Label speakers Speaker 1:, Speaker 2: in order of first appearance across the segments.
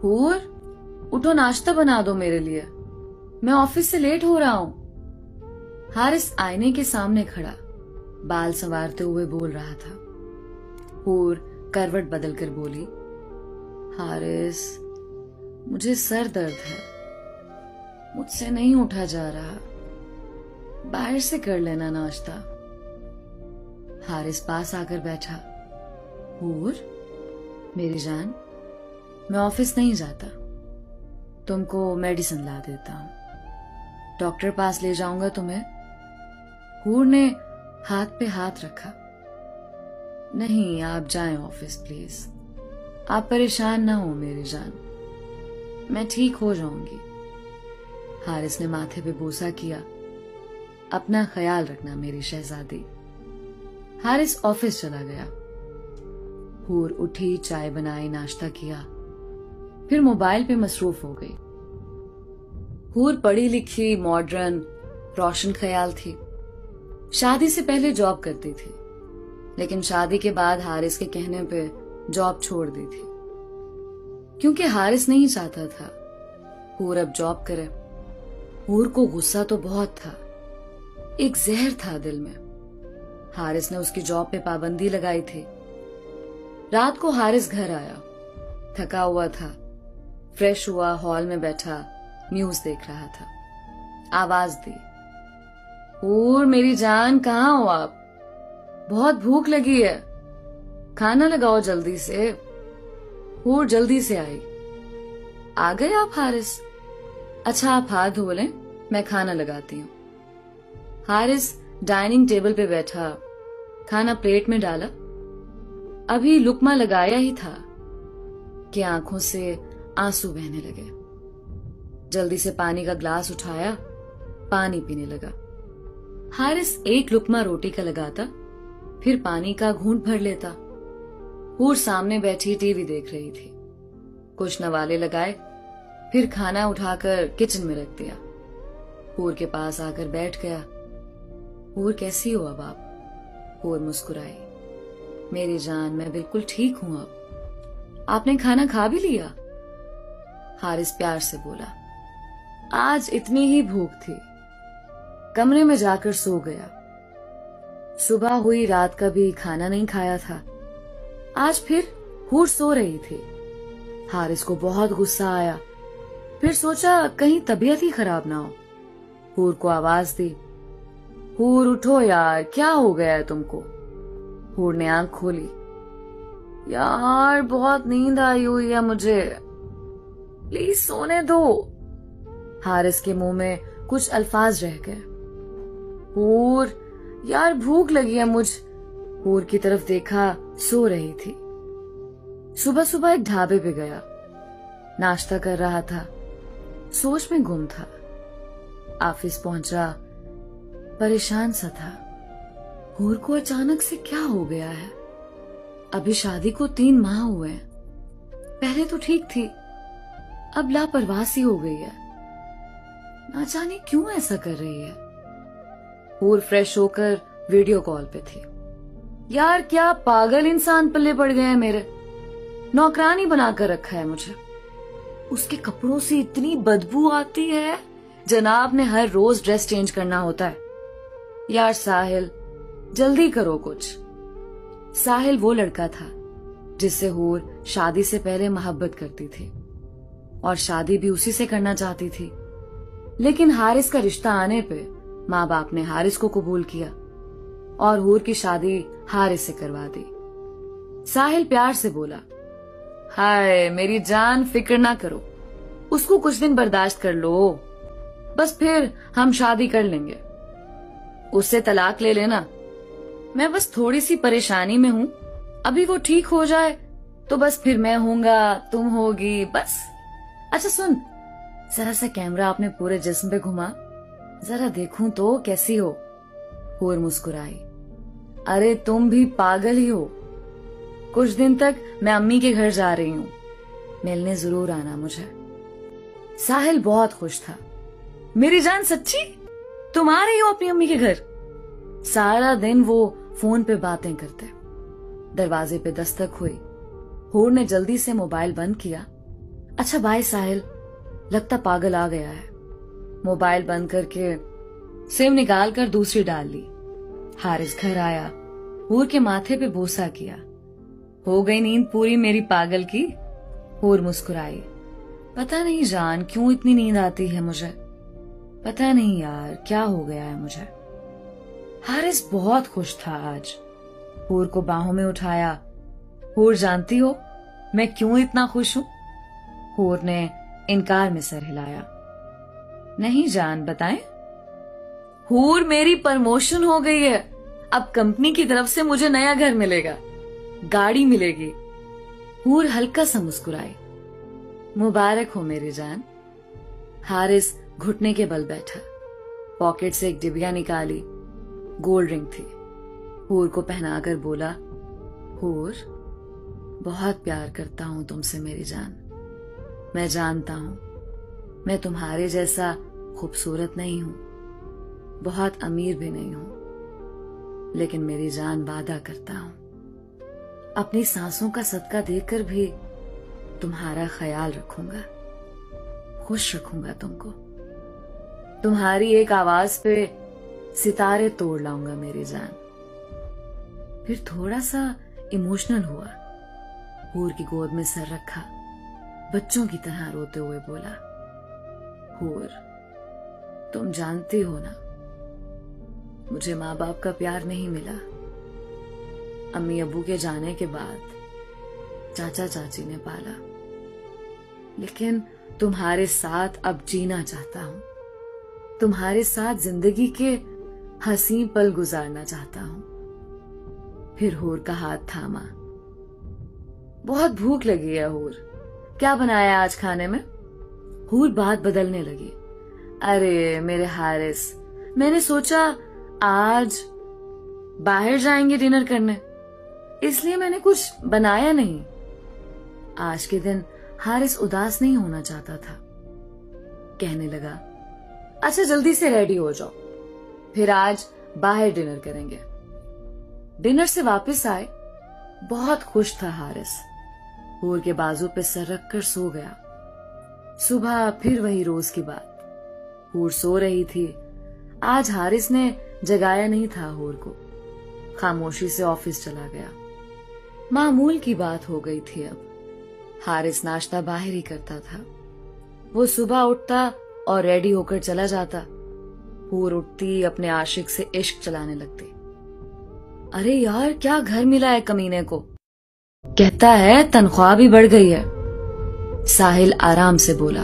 Speaker 1: हूर, उठो, नाश्ता बना दो मेरे लिए। मैं ऑफिस से लेट हो रहा हूं। हारिस आईने के सामने खड़ा बाल संवारते हुए बोल रहा था। हूर करवट बदलकर बोली, हारिस, मुझे सर दर्द है, मुझसे नहीं उठा जा रहा, बाहर से कर लेना नाश्ता। हारिस पास आकर बैठा। हूर, मेरी जान, मैं ऑफिस नहीं जाता, तुमको मेडिसिन ला देता हूं, डॉक्टर पास ले जाऊंगा तुम्हें। हूर ने हाथ पे हाथ रखा। नहीं, आप जाएं ऑफिस प्लीज, आप परेशान ना हो मेरी जान, मैं ठीक हो जाऊंगी। हारिस ने माथे पे बोसा किया। अपना ख्याल रखना मेरी शहजादी। हारिस ऑफिस चला गया। हूर उठी, चाय बनाई, नाश्ता किया, फिर मोबाइल पे मसरूफ हो गई। हूर पढ़ी लिखी, मॉडर्न, रोशन ख्याल थी। शादी से पहले जॉब करती थी, लेकिन शादी के बाद हारिस के कहने पे जॉब छोड़ दी थी, क्योंकि हारिस नहीं चाहता था हूर अब जॉब करे। हूर को गुस्सा तो बहुत था, एक जहर था दिल में। हारिस ने उसकी जॉब पे पाबंदी लगाई थी। रात को हारिस घर आया, थका हुआ था, फ्रेश हुआ, हॉल में बैठा न्यूज देख रहा था। आवाज दी, हूर मेरी जान, कहाँ हो आप? बहुत भूख लगी है, खाना लगाओ जल्दी से। हूर जल्दी से आई। आ गए आप हारिस? अच्छा, आप हाथ धो लें, मैं खाना लगाती हूँ। हारिस डाइनिंग टेबल पे बैठा, खाना प्लेट में डाला। अभी लुकमा लगाया ही था कि आंखों से आंसू बहने लगे। जल्दी से पानी का ग्लास उठाया, पानी पीने लगा। हारिस एक लुकमा रोटी का लगाता, फिर पानी का घूंट भर लेता। हूर सामने बैठी टीवी देख रही थी। कुछ नवाले लगाए, फिर खाना उठाकर किचन में रख दिया। हूर के पास आकर बैठ गया। हूर, कैसी हो अब आप? हूर मुस्कुराई। मेरी जान, मैं बिल्कुल ठीक हूं अब। आपने खाना खा भी लिया? हारिस प्यार से बोला। आज इतनी ही भूख थी, कमरे में जाकर सो गया। सुबह हुई, रात का भी खाना नहीं खाया था। आज फिर हूर सो रही थी। हारिस को बहुत गुस्सा आया, फिर सोचा कहीं तबीयत ही खराब ना हो। हूर को आवाज दी, हूर उठो यार, क्या हो गया है तुमको? हूर ने आंख खोली। यार बहुत नींद आई हुई है मुझे, प्लीज सोने दो। हारिस के मुंह में कुछ अल्फाज रह गए। हूर, यार भूख लगी है मुझ। हूर की तरफ देखा, सो रही थी। सुबह सुबह एक ढाबे पे गया, नाश्ता कर रहा था, सोच में गुम था। ऑफिस पहुंचा, परेशान सा था। हूर को अचानक से क्या हो गया है? अभी शादी को 3 माह हुए हैं, पहले तो ठीक थी, अब लापरवाह सी हो गई है। ना जाने क्यों ऐसा कर रही है। हूर फ्रेश होकर वीडियो कॉल पे थी। यार क्या पागल इंसान पल्ले पड़ गए हैं मेरे, नौकरानी बनाकर रखा है मुझे। उसके कपड़ों से इतनी बदबू आती है, जनाब ने हर रोज ड्रेस चेंज करना होता है। यार साहिल, जल्दी करो कुछ। साहिल वो लड़का था जिससे हूर शादी से पहले मोहब्बत करती थी और शादी भी उसी से करना चाहती थी, लेकिन हारिस का रिश्ता आने पे माँ बाप ने हारिस को कबूल किया और हूर की शादी हारिस से करवा दी। साहिल प्यार से बोला, हाय मेरी जान, फिक्र ना करो, उसको कुछ दिन बर्दाश्त कर लो, बस फिर हम शादी कर लेंगे। उससे तलाक ले लेना, मैं बस थोड़ी सी परेशानी में हूं, अभी वो ठीक हो जाए तो बस फिर मैं होऊंगा, तुम होगी, बस। अच्छा सुन, जरा सा कैमरा अपने पूरे जिस्म पे घुमा, जरा देखूं तो कैसी हो। हूर मुस्कुराई। अरे तुम भी पागल ही हो, कुछ दिन तक मैं अम्मी के घर जा रही हूँ, मिलने जरूर आना मुझे। साहिल बहुत खुश था। मेरी जान, सच्ची तुम आ रही हो अपनी अम्मी के घर? सारा दिन वो फोन पे बातें करते। दरवाजे पे दस्तक हुई। हूर ने जल्दी से मोबाइल बंद किया, अच्छा बाय साहिल, लगता पागल आ गया है। मोबाइल बंद करके सिम निकाल कर दूसरी डाल ली। हारिस घर आया, हूर के माथे पे बोसा किया। हो गई नींद पूरी मेरी पागल की। हूर मुस्कुराई। पता नहीं जान क्यों इतनी नींद आती है मुझे, पता नहीं यार क्या हो गया है मुझे। हारिस बहुत खुश था आज। हूर को बाहों में उठाया। हूर जानती हो मैं क्यों इतना खुश हूं? हूर ने इनकार में सर हिलाया। नहीं जान बताएं। हूर मेरी प्रमोशन हो गई है, अब कंपनी की तरफ से मुझे नया घर मिलेगा, गाड़ी मिलेगी। हूर हल्का सा मुस्कुराई। मुबारक हो मेरी जान। हारिस घुटने के बल बैठा, पॉकेट से एक डिबिया निकाली, गोल्ड रिंग थी। हूर को पहनाकर बोला, हूर बहुत प्यार करता हूं तुमसे मेरी जान। मैं जानता हूं मैं तुम्हारे जैसा खूबसूरत नहीं हूं, बहुत अमीर भी नहीं हूं, लेकिन मेरी जान वादा करता हूं अपनी सांसों का सदका देकर भी तुम्हारा ख्याल रखूंगा, खुश रखूंगा तुमको। तुम्हारी एक आवाज पे सितारे तोड़ लाऊंगा मेरी जान। फिर थोड़ा सा इमोशनल हुआ। हूर की गोद में सर रखा, बच्चों की तरह रोते हुए बोला, हूर तुम जानती हो ना मुझे माँ बाप का प्यार नहीं मिला। अम्मी अब्बू के जाने के बाद चाचा चाची ने पाला, लेकिन तुम्हारे साथ अब जीना चाहता हूं, तुम्हारे साथ जिंदगी के हंसी पल गुजारना चाहता हूं। फिर हूर का हाथ थामा। बहुत भूख लगी है हूर, क्या बनाया आज खाने में? हूर बात बदलने लगी। अरे मेरे हारिस, मैंने सोचा आज बाहर जाएंगे डिनर करने, इसलिए मैंने कुछ बनाया नहीं। आज के दिन हारिस उदास नहीं होना चाहता था। कहने लगा, अच्छा जल्दी से रेडी हो जाओ, फिर आज बाहर डिनर करेंगे। डिनर से वापस आए, बहुत खुश था हारिस। हूर के बाजू पे सर रखकर सो गया। सुबह फिर वही रोज की बात। हूर सो रही थी। आज हारिस ने जगाया नहीं था हूर को। खामोशी से ऑफिस चला गया। मामूल की बात हो गई थी अब। हारिस नाश्ता बाहर ही करता था। वो सुबह उठता और रेडी होकर चला जाता। हूर उठती अपने आशिक से इश्क चलाने लगती। अरे यार क्या घर मिला है कमीने को, कहता है तनख्वाह भी बढ़ गई है। साहिल आराम से बोला,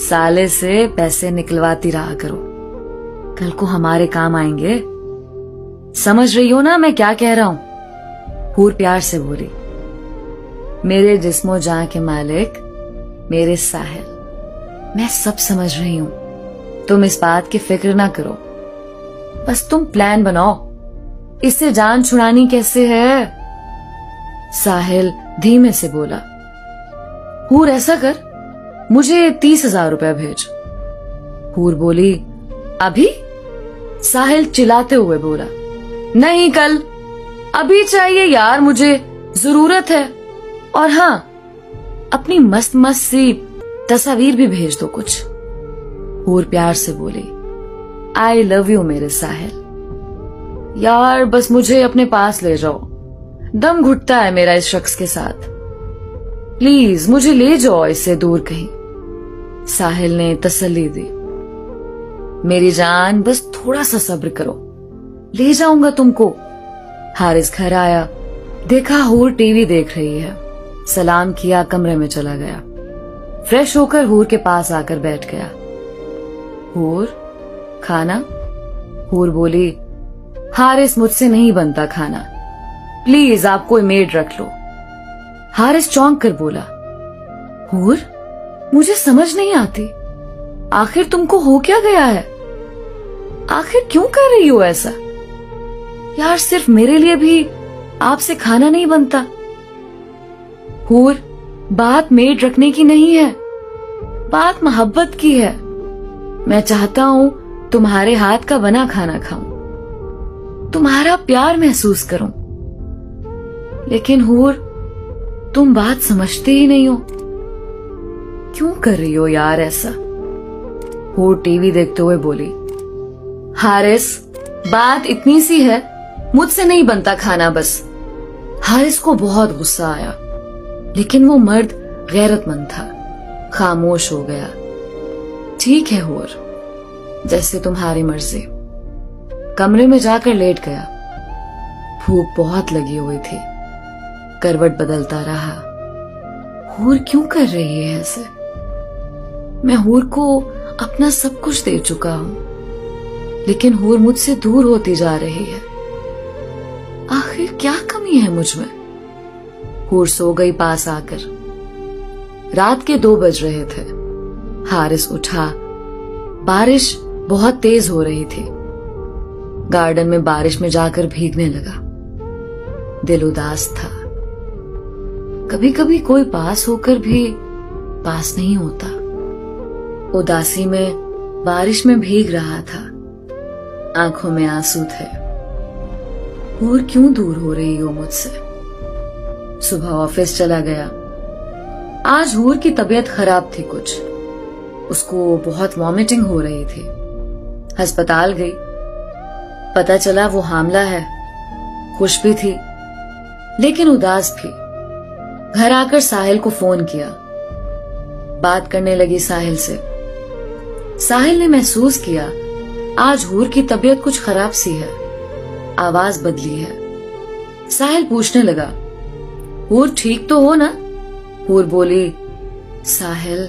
Speaker 1: साले से पैसे निकलवाती रहा करो, कल को हमारे काम आएंगे। समझ रही हो ना मैं क्या कह रहा हूं? हूर प्यार से बोली, मेरे जिस्मो जान के मालिक मेरे साहिल, मैं सब समझ रही हूं, तुम इस बात की फिक्र ना करो, बस तुम प्लान बनाओ इससे जान छुड़ानी कैसे है। साहिल धीमे से बोला, हूर ऐसा कर, मुझे 30,000 रुपया भेज। हूर बोली, अभी? साहिल चिल्लाते हुए बोला, नहीं कल, अभी चाहिए यार, मुझे जरूरत है। और हाँ, अपनी मस्त मस्त सी तस्वीर भी भेज दो कुछ। हूर प्यार से बोली, आई लव यू मेरे साहिल, यार बस मुझे अपने पास ले जाओ, दम घुटता है मेरा इस शख्स के साथ, प्लीज मुझे ले जाओ इससे दूर कहीं। साहिल ने तसल्ली दी, मेरी जान बस थोड़ा सा सब्र करो, ले जाऊंगा तुमको। हारिस घर आया, देखा हूर टीवी देख रही है। सलाम किया, कमरे में चला गया। फ्रेश होकर हूर के पास आकर बैठ गया। हूर खाना? हूर बोली, हारिस मुझसे नहीं बनता खाना, प्लीज आप कोई मेड रख लो। हारिस चौंक कर बोला, हूर मुझे समझ नहीं आती, आखिर तुमको हो क्या गया है? आखिर क्यों कर रही हो ऐसा? यार सिर्फ मेरे लिए भी आपसे खाना नहीं बनता। हूर बात मेड रखने की नहीं है, बात मोहब्बत की है। मैं चाहता हूं तुम्हारे हाथ का बना खाना खाऊं, तुम्हारा प्यार महसूस करूं, लेकिन हूर तुम बात समझते ही नहीं हो। क्यों कर रही हो यार ऐसा? वो टीवी देखते हुए बोली, हारिस बात इतनी सी है, मुझसे नहीं बनता खाना बस। हारिस को बहुत गुस्सा आया, लेकिन वो मर्द गैरतमंद था, खामोश हो गया। ठीक है हूर, जैसे तुम्हारी मर्जी। कमरे में जाकर लेट गया। भूख बहुत लगी हुई थी। करवट बदलता रहा। हूर क्यों कर रही है ऐसे? मैं हूर को अपना सब कुछ दे चुका हूं, लेकिन हूर मुझसे दूर होती जा रही है। आखिर क्या कमी है मुझ में? हूर सो गई पास आकर। रात के 2 बज रहे थे। हारिस उठा। बारिश बहुत तेज हो रही थी। गार्डन में बारिश में जाकर भीगने लगा। दिल उदास था। कभी कभी कोई पास होकर भी पास नहीं होता। उदासी में बारिश में भीग रहा था। आंखों में आंसू थे। हूर क्यों दूर हो रही हो मुझसे? सुबह ऑफिस चला गया। आज हूर की तबीयत खराब थी कुछ। उसको बहुत वॉमिटिंग हो रही थी। अस्पताल गई। पता चला वो हामला है। खुश भी थी, लेकिन उदास भी। घर आकर साहिल को फोन किया। बात करने लगी साहिल से। साहिल ने महसूस किया आज हूर की तबीयत कुछ खराब सी है। आवाज बदली है। साहिल पूछने लगा, हूर ठीक तो हो ना? हूर बोली, साहिल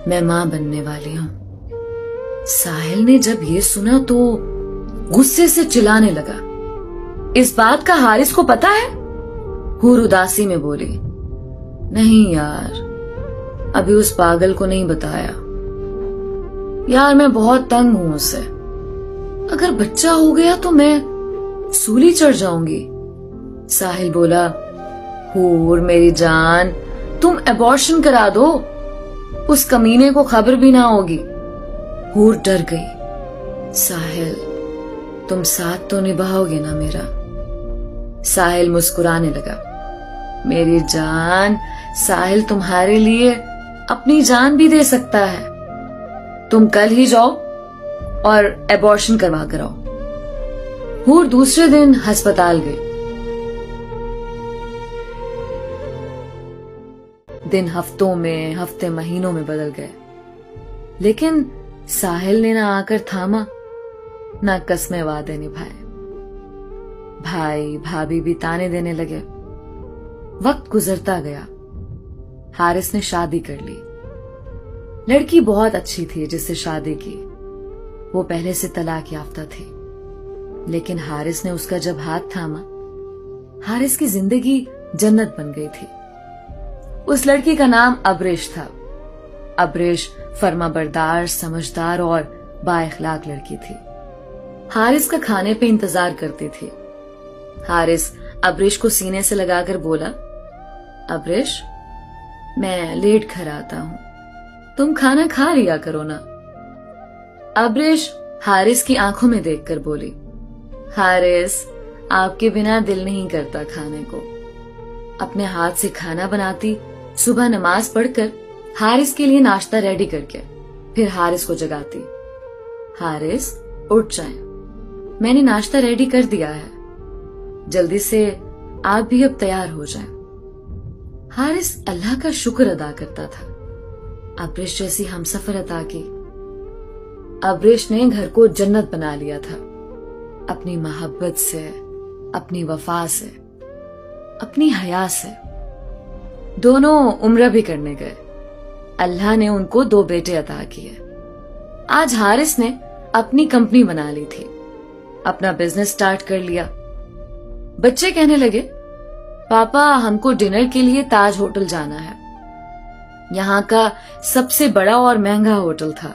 Speaker 1: मैं मां बनने वाली हूं। साहिल ने जब ये सुना तो गुस्से से चिल्लाने लगा, इस बात का हारिस को पता है? हूर उदासी में बोली, नहीं यार, अभी उस पागल को नहीं बताया। यार मैं बहुत तंग हूं उससे। अगर बच्चा हो गया तो मैं सूली चढ़ जाऊंगी। साहिल बोला, हूर मेरी जान, तुम एबॉर्शन करा दो, उस कमीने को खबर भी ना होगी। हूर डर गई। साहिल तुम साथ तो निभाओगे ना मेरा? साहिल मुस्कुराने लगा, मेरी जान, साहिल तुम्हारे लिए अपनी जान भी दे सकता है। तुम कल ही जाओ और एबॉर्शन करवा कर आओ। हूर दूसरे दिन अस्पताल गई। दिन हफ्तों में, हफ्ते महीनों में बदल गए, लेकिन साहिल ने ना आकर थामा, ना कस्में वादे निभाए। भाई भाभी भी ताने देने लगे। वक्त गुजरता गया। हारिस ने शादी कर ली। लड़की बहुत अच्छी थी जिससे शादी की। वो पहले से तलाक याफ्ता थी, लेकिन हारिस ने उसका जब हाथ थामा, हारिस की जिंदगी जन्नत बन गई थी। उस लड़की का नाम अब्रेश था। अब्रेश फर्माबरदार, समझदार और बाइखलाक लड़की थी। हारिस का खाने पे इंतजार करती थी। हारिस अब्रेश को सीने से लगाकर बोला, अब्रेश मैं लेट घर आता हूं, तुम खाना खा लिया करो ना। अब्रेश हारिस की आंखों में देखकर बोली, हारिस आपके बिना दिल नहीं करता खाने को। अपने हाथ से खाना बनाती, सुबह नमाज पढ़कर हारिस के लिए नाश्ता रेडी करके फिर हारिस को जगाती, हारिस उठ जाएं, मैंने नाश्ता रेडी कर दिया है, जल्दी से आप भी अब तैयार हो जाएं। हारिस अल्लाह का शुक्र अदा करता था अब्रेश जैसी हमसफर अता की। अब्रेश ने घर को जन्नत बना लिया था, अपनी मोहब्बत से, अपनी वफा से, अपनी हया से। दोनों उम्र भी करने गए। अल्लाह ने उनको 2 बेटे अता किए। आज हारिस ने अपनी कंपनी बना ली थी, अपना बिजनेस स्टार्ट कर लिया। बच्चे कहने लगे, पापा हमको डिनर के लिए ताज होटल जाना है। यहाँ का सबसे बड़ा और महंगा होटल था।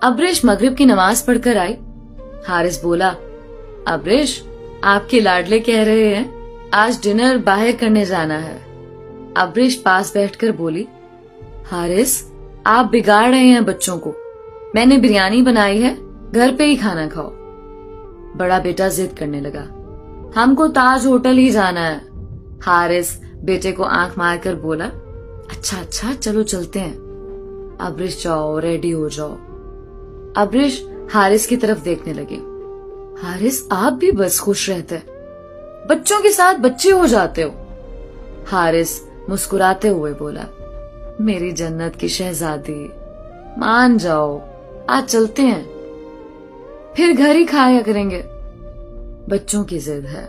Speaker 1: अब्रेश मगरिब की नमाज पढ़कर आई। हारिस बोला, अब्रेश आपके लाडले कह रहे हैं आज डिनर बाहर करने जाना है। अब्रेश पास बैठकर बोली, हारिस आप बिगाड़ रहे हैं बच्चों को, मैंने बिरयानी बनाई है, घर पे ही खाना खाओ। बड़ा बेटा जिद करने लगा, हमको ताज होटल ही जाना है। हारिस बेटे को आंख मारकर बोला, अच्छा अच्छा चलो चलते हैं। अब्रिश जाओ, रेडी हो जाओ। अब्रिश हारिस की तरफ देखने लगे। हारिस आप भी बस खुश रहते, बच्चों के साथ बच्चे हो जाते हो। हारिस मुस्कुराते हुए बोला, मेरी जन्नत की शहजादी, मान जाओ, आज चलते हैं, फिर घर ही खाया करेंगे। बच्चों की जिद है।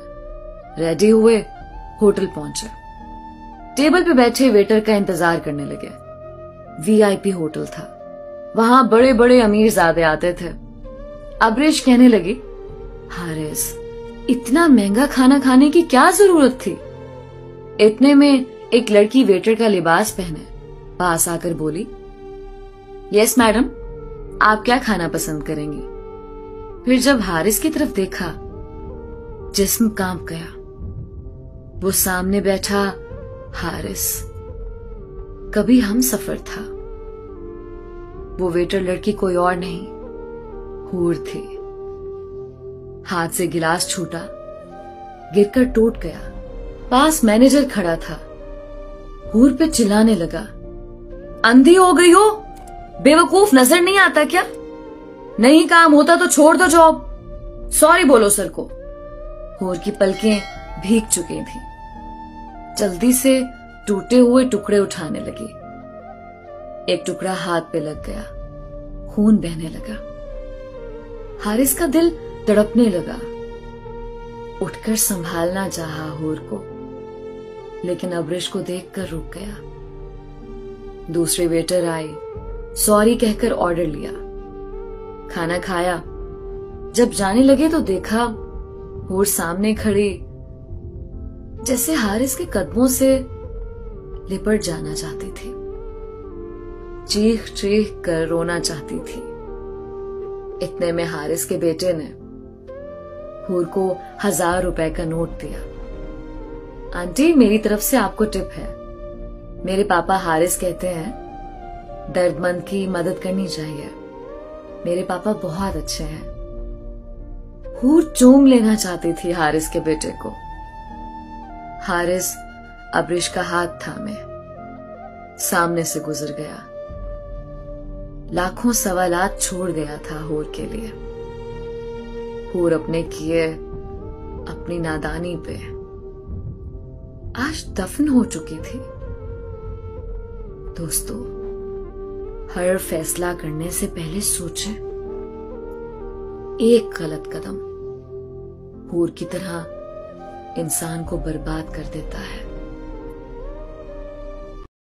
Speaker 1: रेडी हुए, होटल पहुंचे। टेबल पे बैठे वेटर का इंतजार करने लगे। वीआईपी होटल था, वहां बड़े बड़े अमीरजादे आते थे। अब्रिश कहने लगी, हारिस इतना महंगा खाना खाने की क्या जरूरत थी। इतने में एक लड़की वेटर का लिबास पहने पास आकर बोली, यस मैडम, आप क्या खाना पसंद करेंगी। फिर जब हारिस की तरफ देखा, जिस्म कांप गया। वो सामने बैठा हारिस, कभी हम सफर था। वो वेटर लड़की कोई और नहीं, हूर थी। हाथ से गिलास छूटा, गिरकर टूट गया। पास मैनेजर खड़ा था, हूर पे चिल्लाने लगा, अंधी हो गई हो, बेवकूफ नजर नहीं आता क्या। नहीं काम होता तो छोड़ दो जॉब, सॉरी बोलो सर को। हूर की पलकें भीग चुकी थी। जल्दी से टूटे हुए टुकड़े उठाने लगी। एक टुकड़ा हाथ पे लग गया, खून बहने लगा। हारिस का दिल तड़पने लगा। उठकर संभालना चाहा हूर को, लेकिन अब्रिश को देखकर रुक गया। दूसरे वेटर आए, सॉरी कहकर ऑर्डर लिया। खाना खाया। जब जाने लगे तो देखा हूर सामने खड़ी, जैसे हारिस के कदमों से लिपट जाना चाहती थी। चीख चीख कर रोना चाहती थी। इतने में हारिस के बेटे ने हूर को 1000 रुपए का नोट दिया। आंटी, मेरी तरफ से आपको टिप है। मेरे पापा हारिस कहते हैं दर्दमंद की मदद करनी चाहिए। मेरे पापा बहुत अच्छे हैं। हूर चूम लेना चाहती थी हारिस के बेटे को। हारिस अब्रिश का हाथ थामे सामने से गुजर गया। लाखों सवालात छोड़ गया था हूर के लिए। हूर अपने किए अपनी नादानी पे आज दफन हो चुकी थी। दोस्तों, हर फैसला करने से पहले सोचें। एक गलत कदम हूर की तरह इंसान को बर्बाद कर देता है।